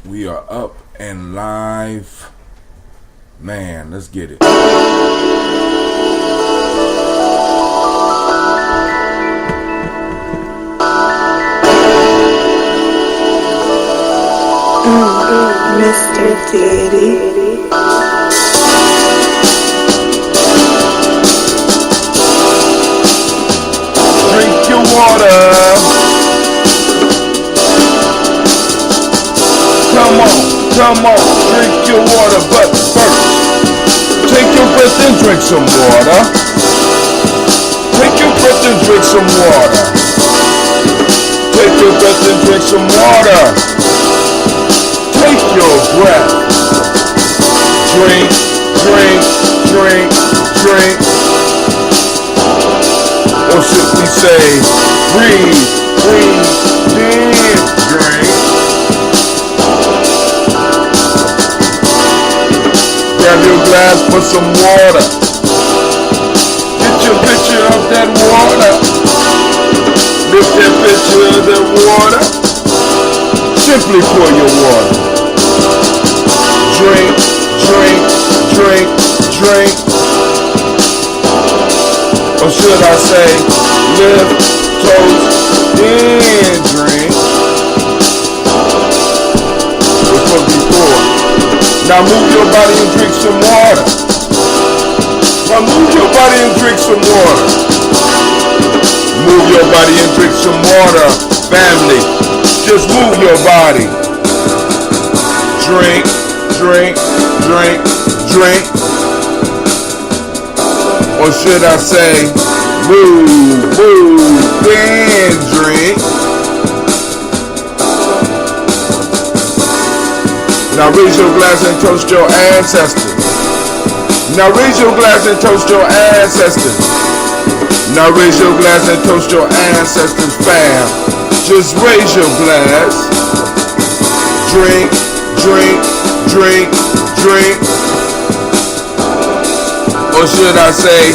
We are up and live. Man, let's get it. Mr. Diddy. Drink your water. Come on, drink your water, but first, take your breath and drink some water. Take your breath and drink some water. Take your breath and drink some water. Take your breath. Drink, drink, drink, drink. Or should we say, breathe, breathe, then drink. Grab your glass for some water. Get your picture of that water. Lift that picture of that water. Simply pour your water. Drink, drink, drink, drink. Or should I say, lift, toast, then drink. Before we pour. Now move your body and drink some water. Now move your body and drink some water. Move your body and drink some water, family. Just move your body. Drink, drink, drink, drink. Or should I say, move, move, then drink. Now raise your glass and toast your ancestors. Now raise your glass and toast your ancestors. Now raise your glass and toast your ancestors, fam. Just raise your glass. Drink, drink, drink, drink. Or should I say,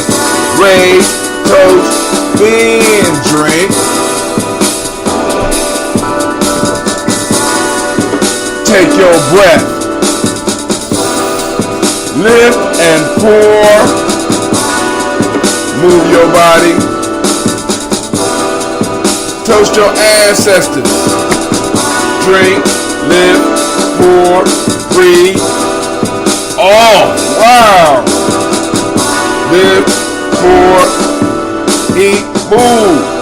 raise, toast, then drink. Take your breath. Lift and pour. Move your body. Toast your ancestors. Drink, lift, pour, breathe. Oh, wow. Lift, pour, eat, move.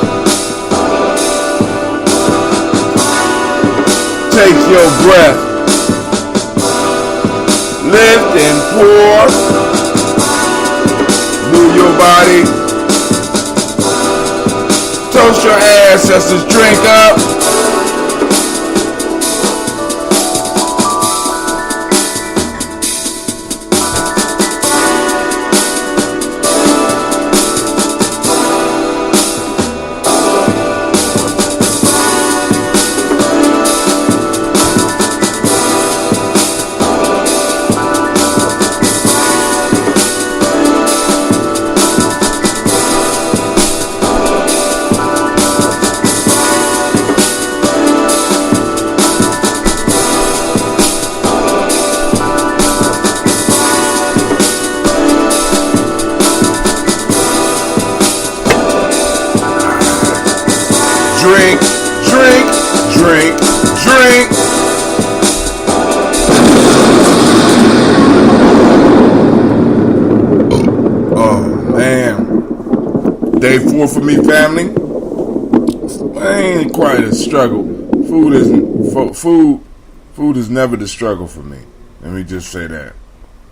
Take your breath. Lift and pour. Move your body. Toast your ancestors. Drink up. Drink, drink, drink, drink. Oh man. Day 4 for me, family. Ain't quite a struggle. Food is never the struggle for me. Let me just say that.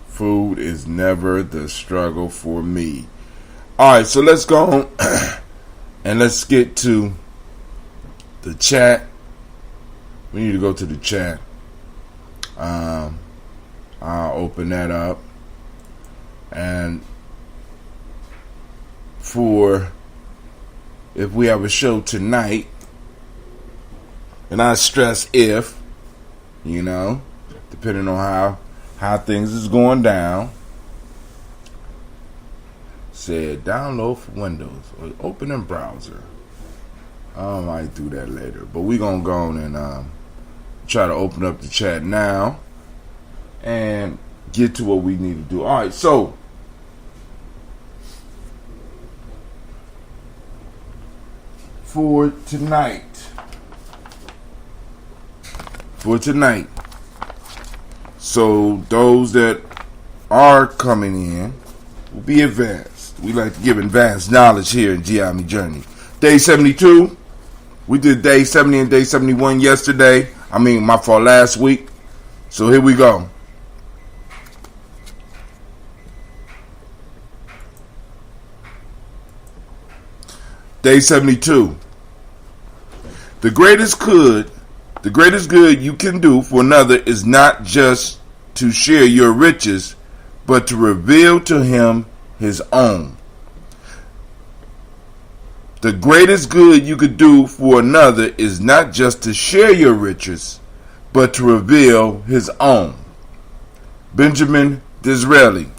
Food is never the struggle for me. Alright, so let's go on and let's get to the chat. We need to go to the chat. I'll open that up. And for if we have a show tonight, and I stress if, depending on how things is going down. Said download for Windows or open in browser. I might do that later, but we gonna go on and try to open up the chat now and get to what we need to do. All right, so for tonight, so those that are coming in will be advanced. We like to give advanced knowledge here in Gye-Nyame Journey. Day 72. We did day 70 and day 71 yesterday. Last week. So here we go. Day 72. The greatest good you can do for another is not just to share your riches, but to reveal to him his own. The greatest good you could do for another is not just to share your riches, but to reveal his own. Benjamin Disraeli.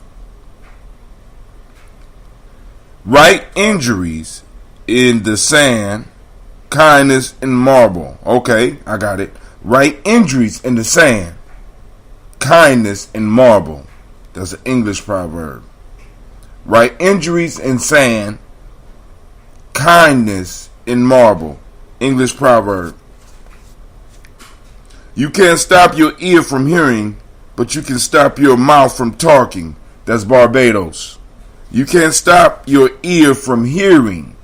Write injuries in the sand, kindness in marble. Okay, I got it. Write injuries in the sand, kindness in marble. That's an English proverb. Write injuries in sand, kindness in marble. English proverb. You can't stop your ear from hearing, but you can stop your mouth from talking. That's Barbados. You can't stop your ear from hearing,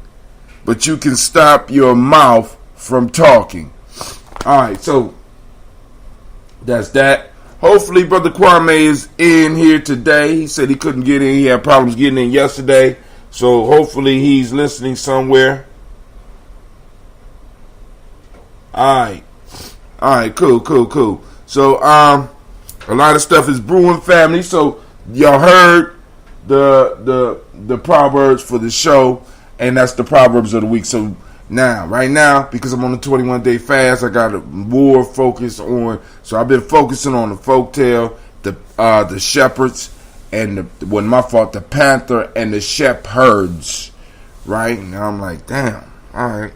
but you can stop your mouth from talking. Alright, so that's that. Hopefully Brother Kwame is in here today. He said he couldn't get in. He had problems getting in yesterday. So hopefully he's listening somewhere. Alright, cool. So a lot of stuff is brewing, family. So y'all heard the proverbs for the show, and that's the proverbs of the week. So right now, because I'm on the 21-day fast, I got more focus on. So I've been focusing on the folktale, the shepherds, and the panther and the shepherds. Right now, I'm like, damn. All right.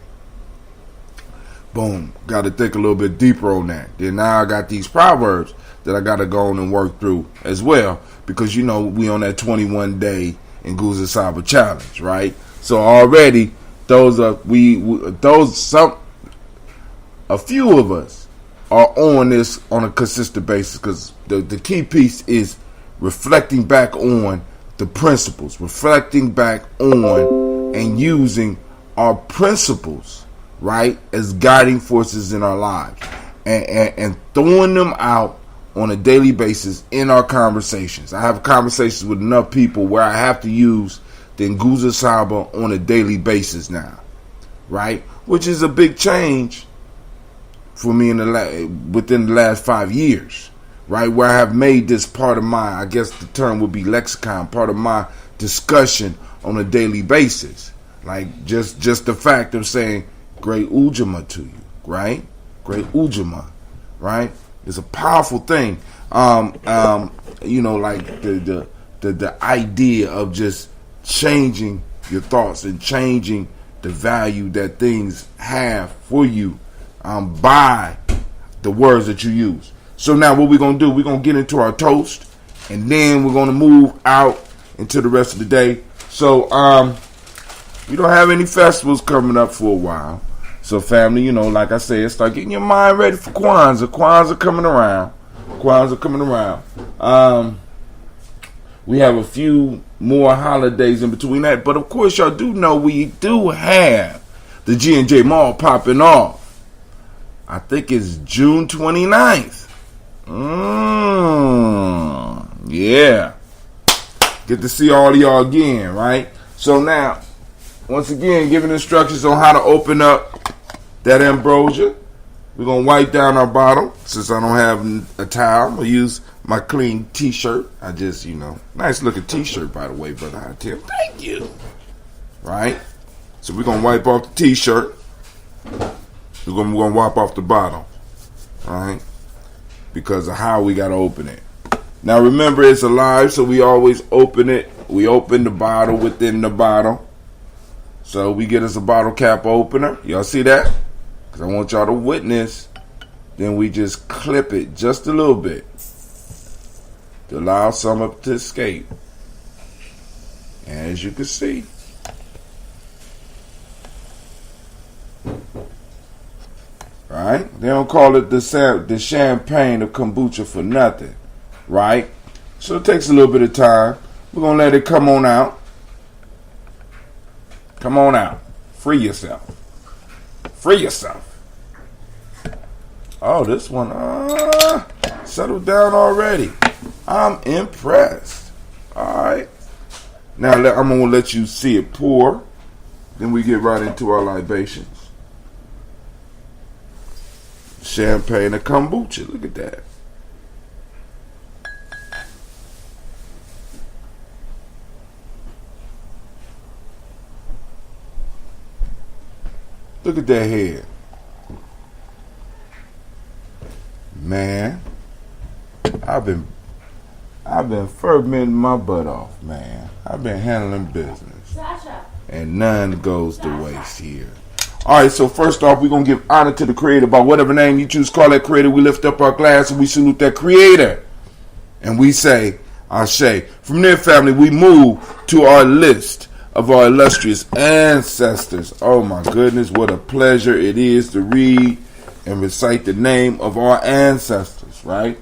Boom. Got to think a little bit deeper on that. Then now I got these proverbs that I got to go on and work through as well, because we on that 21-day Nguza Saba challenge, right? So already a few of us are on this on a consistent basis, because the key piece is reflecting back on the principles, reflecting back on and using our principles, right, as guiding forces in our lives, and throwing them out on a daily basis in our conversations. I have conversations with enough people where I have to use the Nguza Saba on a daily basis now, right? Which is a big change for me within the last 5 years, right? Where I have made this part of my, I guess the term would be lexicon, part of my discussion on a daily basis. Like just the fact of saying great Ujamaa to you, right? Great Ujamaa, right? It's a powerful thing. Like the idea of just changing your thoughts and changing the value that things have for you by the words that you use. So now what we're going to do, we're going to get into our toast, and then we're going to move out into the rest of the day. So we don't have any festivals coming up for a while. So family, like I said, start getting your mind ready for Kwanzaa. Kwanzaa coming around. We have a few more holidays in between that. But of course, y'all do know we do have the G&J Mall popping off. I think it's June 29th. Yeah. Get to see all of y'all again, right? So now, once again, giving instructions on how to open up that ambrosia. We're going to wipe down our bottle. Since I don't have a towel, I'm going to use my clean t-shirt. I just, nice looking t-shirt, by the way, Brother Tim. Thank you. Right? So we're going to wipe off the t-shirt. We're going to wipe off the bottle. Right? Because of how we got to open it. Now remember, it's alive, so we always open it. We open the bottle within the bottle. So we get us a bottle cap opener. Y'all see that? Because I want y'all to witness then we just clip it just a little bit to allow some of it to escape. And as you can see, right? They don't call it the champagne of kombucha for nothing, right? So it takes a little bit of time. We're going to let it come on out. Come on out. Free yourself. Free yourself. Oh, this one settled down already. I'm impressed. All right. Now I'm going to let you see it pour. Then we get right into our libations. Champagne and kombucha. Look at that. Look at that head. Man, I've been fermenting my butt off, man. I've been handling business. And none goes to waste here. Alright, so first off, we're going to give honor to the Creator by whatever name you choose to call that Creator. We lift up our glass and we salute that Creator. And we say, Ashe. From there, family, we move to our list of our illustrious ancestors. Oh my goodness, what a pleasure it is to read and recite the name of our ancestors, right?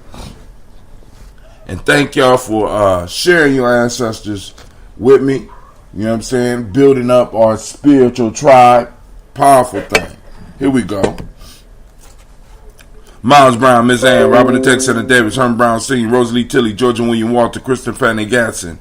And thank y'all for sharing your ancestors with me. You know what I'm saying? Building up our spiritual tribe. Powerful thing. Here we go. Miles Brown, Miss Ann, Robert the Texan Davis, Herman Brown Sr., Rosalie Tilley, Georgia William Walter, Kristen Fanny Gatson,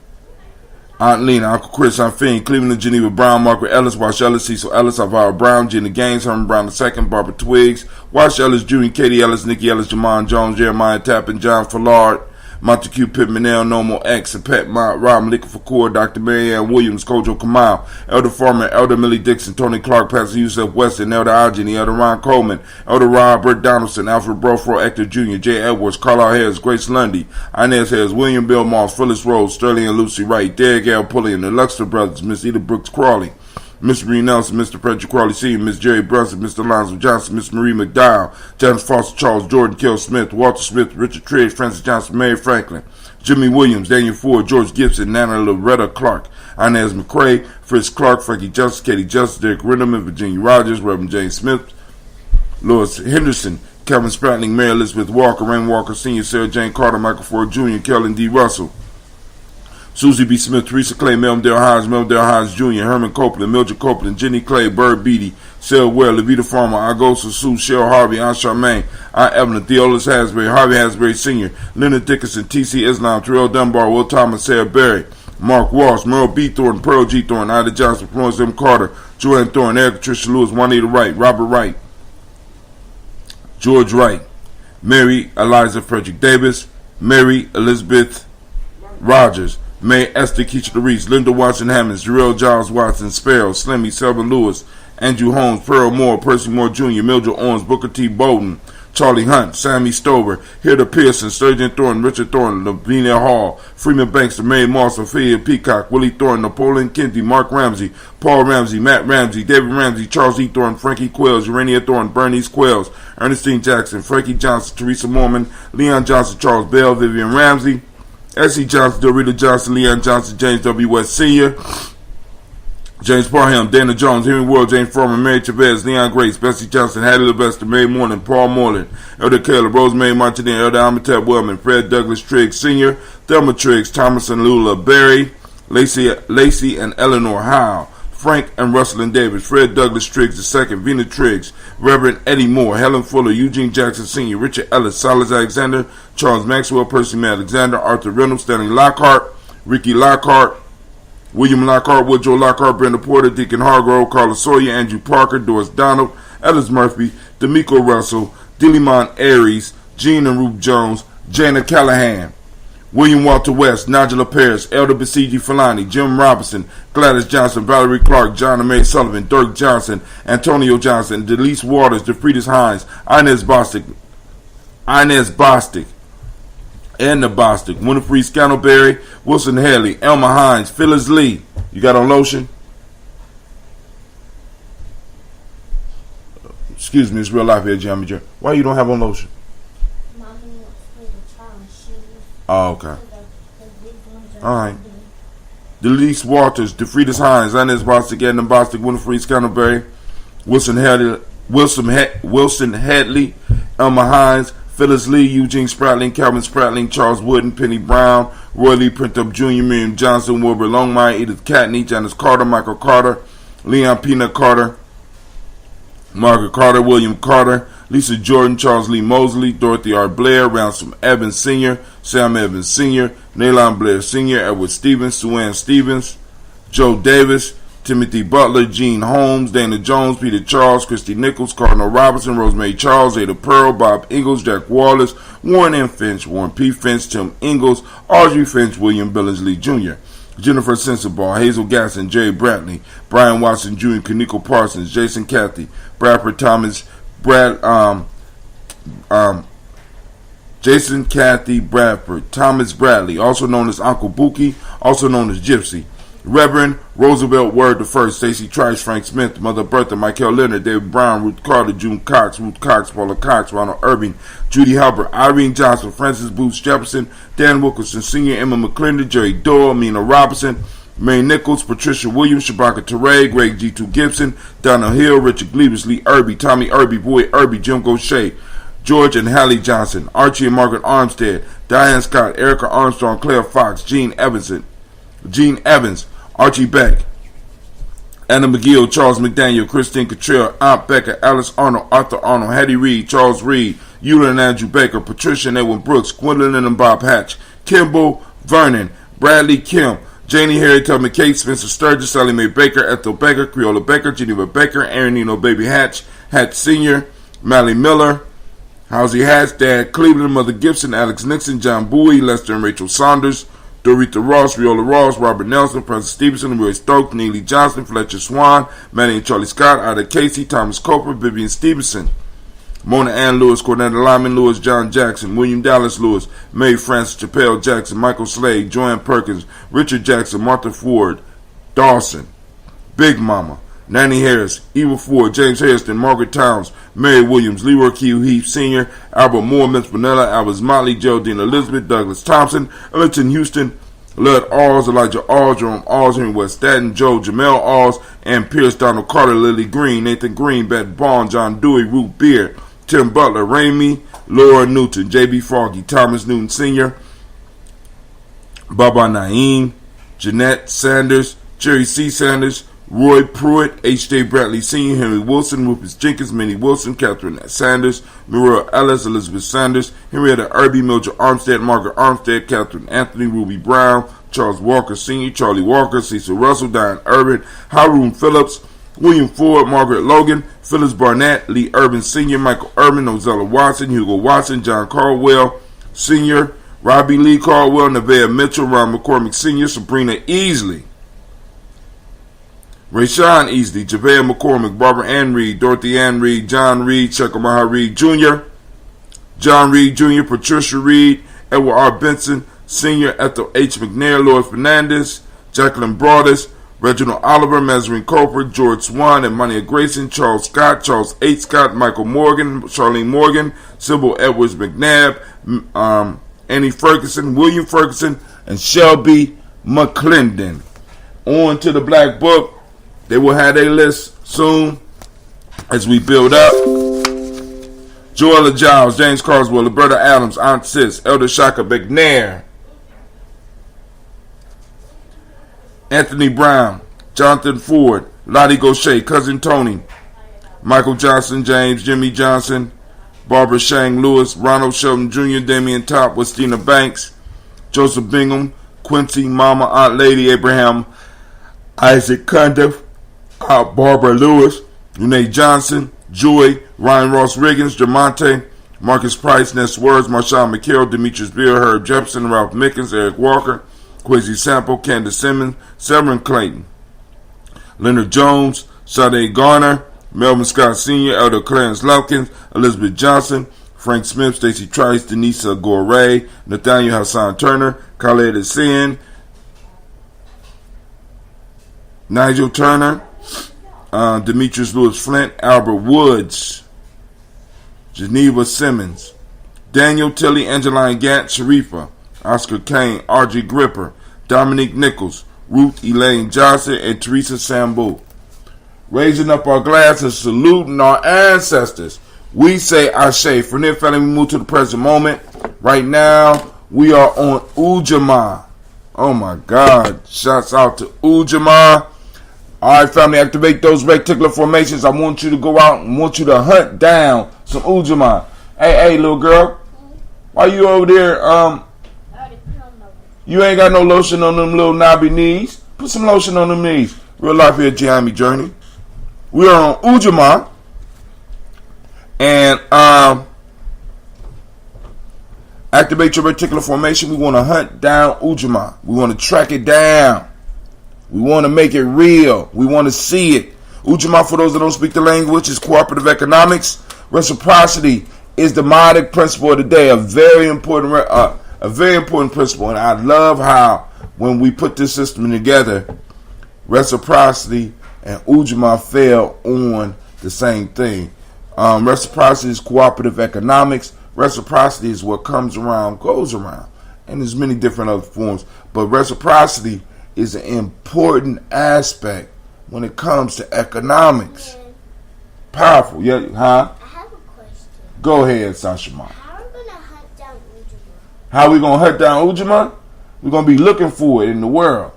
Aunt Lena, Uncle Chris, Aunt Fiend, Cleveland, Geneva Brown, Margaret Ellis, Wash Ellis, Cecil Ellis, Alvaro Brown, Jenny Gaines, Herman Brown II, Barbara Twiggs, Wash Ellis Jr., Katie Ellis, Nikki Ellis, Jamon Jones, Jeremiah Tappan, John Fallard, Montague Pittman, Normal X, and Pat Mott, Rob Malika Fakour, Dr. Marianne Williams, Kojo Kamal, Elder Farmer, Elder Millie Dixon, Tony Clark, Pastor Yusef Weston, Elder Algeny, Elder Ron Coleman, Elder Robert Donaldson, Alfred Brofro, Hector Jr., Jay Edwards, Carlisle Harris, Grace Lundy, Inez Harris, William Bill Moss, Phyllis Rose, Sterling and Lucy Wright, Derek L. Pulliam, the Luxor Brothers, Miss Eda Brooks Crawley, Miss Marie Nelson, Mr. Frederick Crawley Sr., Miss Jerry Brunson, Mr. Lonzo Johnson, Miss Marie McDowell, James Foster, Charles Jordan, Kell Smith, Walter Smith, Richard Triggs, Francis Johnson, Mary Franklin, Jimmy Williams, Daniel Ford, George Gibson, Nana Loretta Clark, Inez McCrae, Fritz Clark, Frankie Justice, Katie Justice, Derek Rinderman, Virginia Rogers, Reverend James Smith, Lois Henderson, Kevin Spratling, Mary Elizabeth Walker, Rain Walker Sr., Sarah Jane Carter, Michael Ford Jr., Kellen D. Russell, Susie B. Smith, Teresa Clay, Melvindale Hines Jr., Herman Copeland, Mildred Copeland, Jenny Clay, Bird Beatty, Sarah Ware, Levita Farmer, Agosa Sue, Cheryl Harvey, Aunt Charmaine, Aunt Evelyn, Theolis Hasbury, Harvey Hasbury Sr., Leonard Dickinson, T.C. Islam, Terrell Dunbar, Will Thomas, Sarah Berry, Mark Walsh, Merle B. Thornton, Pearl G. Thornton, Ida Johnson, Florence M. Carter, Joanne Thornton, Erica Tricia Lewis, Juanita Wright, Robert Wright, George Wright, Mary Eliza Frederick Davis, Mary Elizabeth Rogers, May Esther Keisha Reese, Linda Watson Hammonds, Jarrell Giles Watson, Sparrow, Slimmy, Selvin Lewis, Andrew Holmes, Pearl Moore, Percy Moore Jr., Mildred Owens, Booker T. Bowden, Charlie Hunt, Sammy Stover, Hilda Pearson, Sturgeon Thornton, Richard Thornton, Lavinia Hall, Freeman Banks, Mary Moss, Ophelia Peacock, Willie Thornton, Napoleon Kenty, Mark Ramsey, Paul Ramsey, Matt Ramsey, David Ramsey, Charles E. Thornton, Frankie Quells, Urania Thornton, Bernice Quells, Ernestine Jackson, Frankie Johnson, Teresa Mormon, Leon Johnson, Charles Bell, Vivian Ramsey, S.E. Johnson, Dorita Johnson, Leon Johnson, James W. West Sr., James Parham, Dana Jones, Henry World, James Foreman, Mary Chavez, Leon Grace, Bessie Johnson, Hattie Levester, Mary Morning, Paul Moreland, Elder Caleb, Rosemary Martinez, Elder Amitep Wellman, Fred Douglas Triggs Sr., Thelma Triggs, Thomas and Lula Berry, Lacey and Eleanor Howe, Frank and Russell Davis, Fred Douglas Triggs II, Vina Triggs, Reverend Eddie Moore, Helen Fuller, Eugene Jackson Sr., Richard Ellis, Silas Alexander, Charles Maxwell, Percy May Alexander, Arthur Reynolds, Stanley Lockhart, Ricky Lockhart, William Lockhart, Woodrow Lockhart, Brenda Porter, Deacon Hargrove, Carla Sawyer, Andrew Parker, Doris Donald, Ellis Murphy, D'Amico Russell, Dillimon Aries, Jean and Ruth Jones, Jana Callahan, William Walter West, Nigella Paris, Elder Basiji Falani, Jim Robinson, Gladys Johnson, Valerie Clark, John and Mary Sullivan, Dirk Johnson, Antonio Johnson, Delise Waters, DeFridas Hines, Inez Bostic, Edna Bostic, Winifred Scantleberry, Wilson Haley, Elma Hines, Phyllis Lee. You got on lotion? Excuse me, it's real life here, Gye-Nyame. Why you don't have on lotion? Oh, okay. Alright. Delise Walters, DeFridas Hines, Inez Bostic, Edna Bostic, Winifred Scantleberry, Wilson Hadley, Elma Hines, Phyllis Lee, Eugene Spratling, Calvin Spratling, Charles Wooden, Penny Brown, Roy Lee Printup Jr., Miriam Johnson, Wilbur Longmire, Edith Catney, Janice Carter, Michael Carter, Leon Peanut Carter, Margaret Carter, William Carter, Lisa Jordan, Charles Lee Mosley, Dorothy R. Blair, Ransom Evans Sr., Sam Evans Sr., Nalon Blair Sr., Edward Stevens, Sue Ann Stevens, Joe Davis, Timothy Butler, Gene Holmes, Dana Jones, Peter Charles, Christy Nichols, Cardinal Robinson, Rosemary Charles, Ada Pearl, Bob Ingalls, Jack Wallace, Warren M. Finch, Warren P. Finch, Tim Ingalls, Audrey Finch, William Billingsley Jr., Jennifer Sensabaugh, Hazel Gasson, Jerry Brantley, Brian Watson Jr., Kaniko Parsons, Jason Cathy, Bradford Thomas, Jason Cathy Bradford, Thomas Bradley, also known as Uncle Buki, also known as Gypsy, Reverend Roosevelt Word I, Stacey Trice, Frank Smith, Mother Bertha, Michael Leonard, David Brown, Ruth Carter, June Cox, Ruth Cox, Paula Cox, Ronald Irving, Judy Halbert, Irene Johnson, Francis Booth Jefferson, Dan Wilkerson Sr., Emma McClendon, Jerry Doyle, Mina Robinson, Mary Nichols, Patricia Williams, Shabaka Teray, Greg G2 Gibson, Donna Hill, Richard Gleavis, Lee Irby, Tommy Irby, Boy Irby, Jim Gaucher, George and Hallie Johnson, Archie and Margaret Armstead, Diane Scott, Erica Armstrong, Claire Fox, Gene Evans, Archie Beck, Anna McGill, Charles McDaniel, Christine Cottrell, Aunt Becca, Alice Arnold, Arthur Arnold, Hattie Reed, Charles Reed, Eula and Andrew Baker, Patricia and Edwin Brooks, Gwendolyn and Bob Hatch, Kimball Vernon, Bradley Kim, Janie Harry Tubman, Kate Spencer Sturgis, Sally Mae Baker, Ethel Baker, Creola Baker, Geneva Baker, Aaron Nino Baby Hatch, Hatch Sr., Mally Miller, Housie Hatch, Dad Cleveland, Mother Gibson, Alex Nixon, John Bowie, Lester and Rachel Saunders, Dorita Ross, Riola Ross, Robert Nelson, Francis Stevenson, Roy Stokes, Neely Johnson, Fletcher Swan, Manny and Charlie Scott, Ida Casey, Thomas Coper, Vivian Stevenson, Mona Ann Lewis, Cornetta Lyman Lewis, John Jackson, William Dallas Lewis, Mary Frances Chappelle Jackson, Michael Slade, Joanne Perkins, Richard Jackson, Martha Ford, Dawson, Big Mama, Nanny Harris, Eva Ford, James Hairston, Margaret Towns, Mary Williams, Leroy Q. Heath Sr., Albert Moore, Miss Vanilla, Albert Motley, Geraldine Elizabeth, Douglas Thompson, Ellington Houston, Lud Alls, Elijah Alls, Jerome Alls, Henry West Staten, Joe Jamel Alls, and Pierce Donald Carter, Lily Green, Nathan Green, Beth Bond, John Dewey, Ruth Beard, Tim Butler, Ramey, Laura Newton, J.B. Froggy, Thomas Newton Sr., Baba Naeem, Jeanette Sanders, Jerry C. Sanders, Roy Pruitt, H.J. Bradley Sr., Henry Wilson, Rufus Jenkins, Minnie Wilson, Catherine Sanders, Muriel Ellis, Elizabeth Sanders, Henrietta Irby, Mildred Armstead, Margaret Armstead, Catherine Anthony, Ruby Brown, Charles Walker Sr., Charlie Walker, Cecil Russell, Diane Urban, Haroon Phillips, William Ford, Margaret Logan, Phyllis Barnett, Lee Urban Sr., Michael Urban, Ozella Watson, Hugo Watson, John Caldwell Sr., Robbie Lee Caldwell, Nevaeh Mitchell, Ron McCormick Sr., Sabrina Easley, Rayshawn Easley, JaVale McCormick, Barbara Ann Reed, Dorothy Ann Reed, John Reed, Chekamaha Reed Jr., John Reed Jr., Patricia Reed, Edward R. Benson Sr., Ethel H. McNair, Lord Fernandez, Jacqueline Broadus, Reginald Oliver, Mazarin Coper, George Swan, and Monia Grayson, Charles Scott, Charles H. Scott, Michael Morgan, Charlene Morgan, Sybil Edwards McNabb, Annie Ferguson, William Ferguson, and Shelby McClendon. On to the Black Book. They will have their list soon as we build up. Joella Giles, James Carswell, Roberta Adams, Aunt Sis, Elder Shaka McNair, Anthony Brown, Jonathan Ford, Lottie Gaucher, Cousin Tony, Michael Johnson, James, Jimmy Johnson, Barbara Shang Lewis, Ronald Shelton Jr., Damian Top, Westina Banks, Joseph Bingham, Quincy, Mama, Aunt Lady, Abraham, Isaac Cundiff, Barbara Lewis, Renee Johnson, Joy, Ryan Ross Riggins, Jamonte, Marcus Price, Ness Words, Marshawn McHale, Demetrius Beer, Herb Jefferson, Ralph Mickens, Eric Walker, Quincy Sample, Candace Simmons, Severin Clayton, Leonard Jones, Sade Garner, Melvin Scott Sr., Elder Clarence Lumpkins, Elizabeth Johnson, Frank Smith, Stacey Trice, Denisa Gore, Nathaniel Hassan Turner, Khaled Hussein, Nigel Turner, Demetrius Lewis Flint, Albert Woods, Geneva Simmons, Daniel Tilly, Angeline Gant, Sharifa, Oscar Kane, R.G. Gripper, Dominique Nichols, Ruth Elaine Johnson, and Teresa Sambu. Raising up our glass and saluting our ancestors, we say Ashe. From there, family, we move to the present moment. Right now, we are on Ujamaa. Oh my God. Shouts out to Ujamaa. Alright, family, activate those reticular formations. I want you to go out and want you to hunt down some Ujamaa. Hey, little girl. Why you over there? You ain't got no lotion on them little knobby knees. Put some lotion on them knees. Real life here, Gye-Nyame Journey. We are on Ujamaa. And activate your reticular formation. We want to hunt down Ujamaa. We want to track it down. We want to make it real. We want to see it. Ujamaa, for those that don't speak the language, is cooperative economics. Reciprocity is the modic principle of the day. A very important principle. And I love how when we put this system together, reciprocity and Ujamaa fell on the same thing. Reciprocity is cooperative economics. Reciprocity is what comes around, goes around. And there's many different other forms. But reciprocity is an important aspect when it comes to economics. Powerful. Yeah, huh? I have a question. Go ahead, Sasha Ma. How are we going to hunt down Ujamaa? How we going to hunt down Ujamaa? We're going to be looking for it in the world.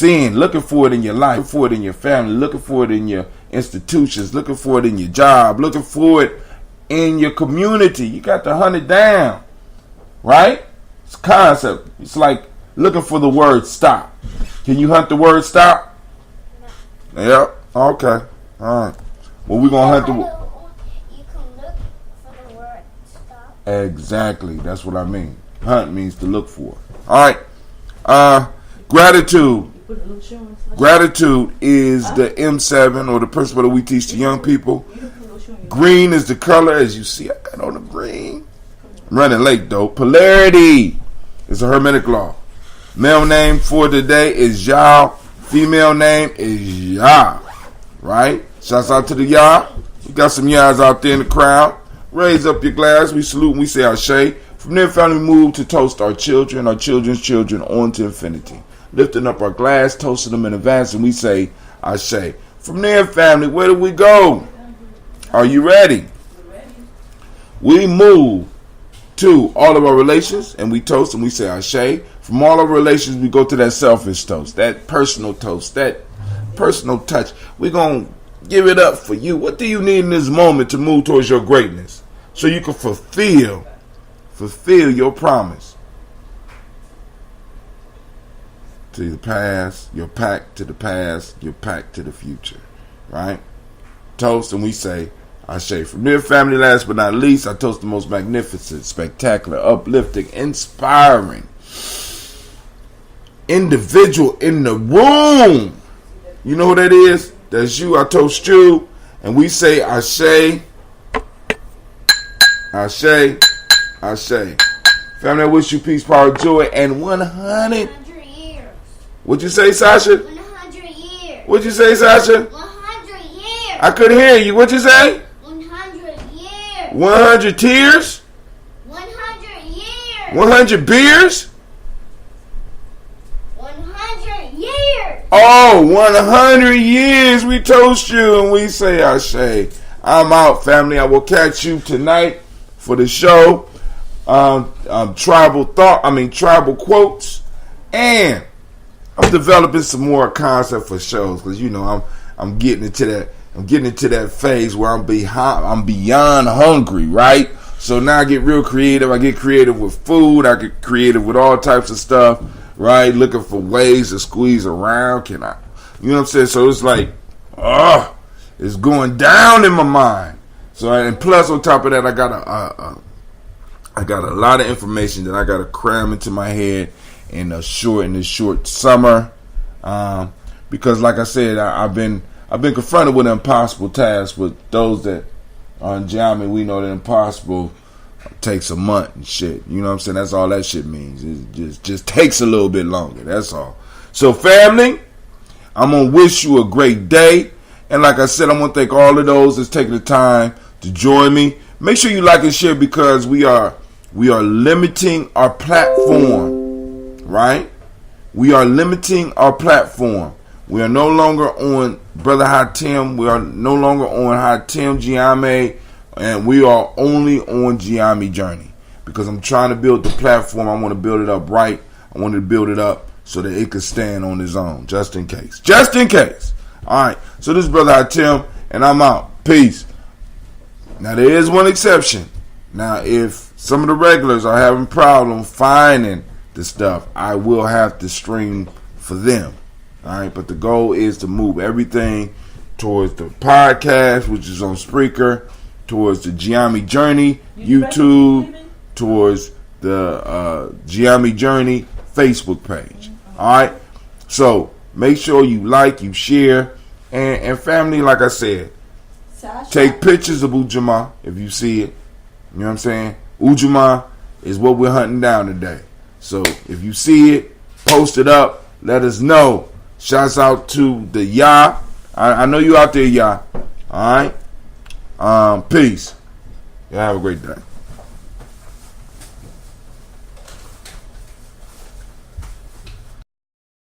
Looking for it in your life, looking for it in your family, looking for it in your institutions, looking for it in your job, looking for it in your community. You got to hunt it down. Right? It's a concept. It's like looking for the word stop. Can you hunt the word stop? No. Yep. Okay. All right. Well, we're going to hunt the word. You can look for the word stop. Exactly. That's what I mean. Hunt means to look for. All right. Gratitude. Gratitude is the M7 or the principle that we teach to young people. Green is the color, as you see. I got on the green. I'm running late though. Polarity is a hermetic law. Male name for today is Yah. Female name is Yah. Right? Shouts out to the Yah. We got some Yahs out there in the crowd. Raise up your glass. We salute and we say Ashe. From there, family, move to toast our children, our children's children, on to infinity. Lifting up our glass, toasting them in advance, and we say Ashe. From there, family, where do we go? Are you ready? We move to all of our relations, and we toast and we say Ashe. From all of our relations, we go to that selfish toast, that personal toast, that personal touch. We're going to give it up for you. What do you need in this moment to move towards your greatness so you can fulfill your promise? To the past, your pact to the past, your pact to the future. Right? Toast and we say Ashe. From there, family, last but not least, I toast the most magnificent, spectacular, uplifting, inspiring individual in the room. You know who that is? That's you. I toast you. And we say Ashe. Ashe. Ashe. Family, I wish you peace, power, joy, and 100 years. What'd you say, Sasha? 100 years. What'd you say, Sasha? 100 years. I couldn't hear you. What'd you say? 100 years. 100 tears? 100 years. 100 beers? 100 years. Oh, 100 years. We toast you and we say Ashe. I'm out, family. I will catch you tonight for the show. Tribal quotes, and I'm developing some more concept for shows because I'm getting into that phase where I'm beyond hungry, right? So now I get real creative. I get creative with food. I get creative with all types of stuff, right? Looking for ways to squeeze around. Can I? You know what I'm saying? So it's like, it's going down in my mind. So and plus on top of that, I got a lot of information that I got to cram into my head in this short summer, because like I said, I've been confronted with an impossible task. With those that are in Gye-Nyame, we know that impossible takes a month and shit. You know what I'm saying? That's all that shit means. It just takes a little bit longer. That's all. So family, I'm gonna wish you a great day, and like I said, I'm gonna thank all of those that's taking the time to join me. Make sure you like and share because we are limiting our platform, right? We are limiting our platform. We are no longer on Brother Hatem. We are no longer on Hatem Gye-Nyame, and we are only on Gye-Nyame Journey because I'm trying to build the platform. I want to build it up right. I want to build it up so that it could stand on its own, just in case. Just in case. All right. So this is Brother Hatem, and I'm out. Peace. Now there is one exception. Now if some of the regulars are having problems finding the stuff, I will have to stream for them. All right, but the goal is to move everything towards the podcast, which is on Spreaker, towards the Gye-Nyame Journey YouTube, towards the Gye-Nyame Journey Facebook page. All right, so make sure you like, you share, and family, like I said, take pictures of Ujamaa if you see it. You know what I'm saying? Ujamaa is what we're hunting down today. So if you see it, post it up. Let us know. Shouts out to the Ya. I know you out there, Ya. All right. Peace. Y'all have a great day.